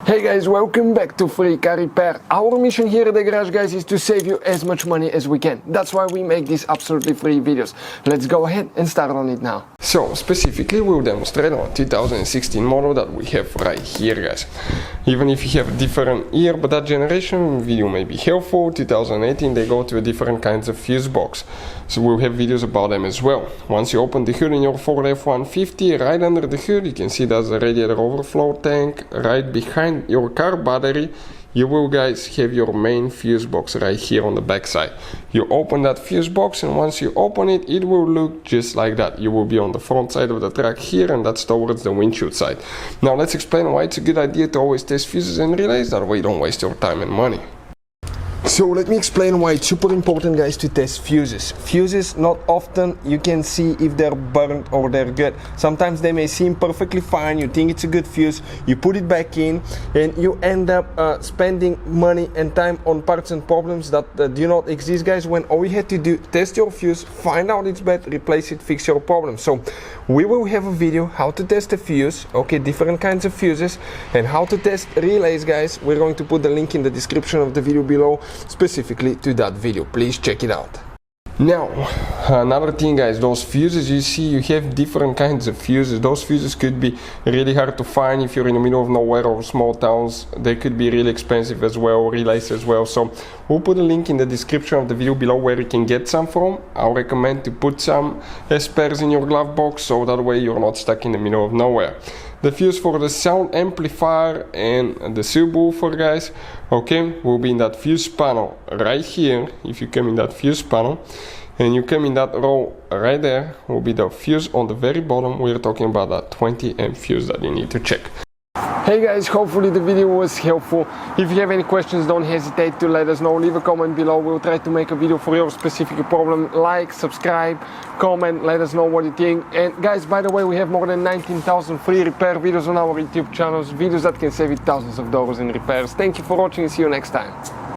Hey guys, welcome back to Free Car Repair. Our mission here at the garage, guys, is to save you as much money as we can. That's why we make these absolutely free videos. Let's go ahead and start on it now. So specifically we'll demonstrate on a 2016 model that we have right here, guys. Even if you have a different year, but that generation video may be helpful. 2018 they go to a different kinds of fuse box, so we'll have videos about them as well. Once you open the hood in your Ford F-150, right under the hood you can see there's a radiator overflow tank. Right behind your car battery you will, guys, have your main fuse box right here on the back side. You open that fuse box, and once you open it, it will look just like that. You will be on the front side of the truck here, and that's towards the windshield side. Now let's explain why it's a good idea to always test fuses and relays, that way you don't waste your time and money. So let me explain why it's super important, guys, to test fuses. Fuses, not often you can see if they're burnt or they're good. Sometimes they may seem perfectly fine, you think it's a good fuse, you put it back in, and you end up spending money and time on parts and problems that do not exist, guys, when all you had to do, test your fuse, find out it's bad, replace it, fix your problem. So we will have a video how to test a fuse, okay, different kinds of fuses, and how to test relays, guys. We're going to put the link in the description of the video below, specifically to that video. Please check it out. Now another thing, guys, those fuses you see, you have different kinds of fuses. Those fuses could be really hard to find if you're in the middle of nowhere or small towns. They could be really expensive as well, relays as well. So we'll put a link in the description of the video below where you can get some from. I'll recommend to put some as spares in your glove box, so that way you're not stuck in the middle of nowhere. The fuse for the sound amplifier and the subwoofer, guys, okay, will be in that fuse panel right here. If you come in that fuse panel and you come in that row right there, will be the fuse on the very bottom. We're talking about that 20 amp fuse that you need to check. Hey guys, hopefully the video was helpful. If you have any questions, don't hesitate to let us know. Leave a comment below. We'll try to make a video for your specific problem. Like, subscribe, comment, let us know what you think. And guys, by the way, we have more than 19,000 free repair videos on our YouTube channels, videos that can save you thousands of dollars in repairs. Thank you for watching and see you next time.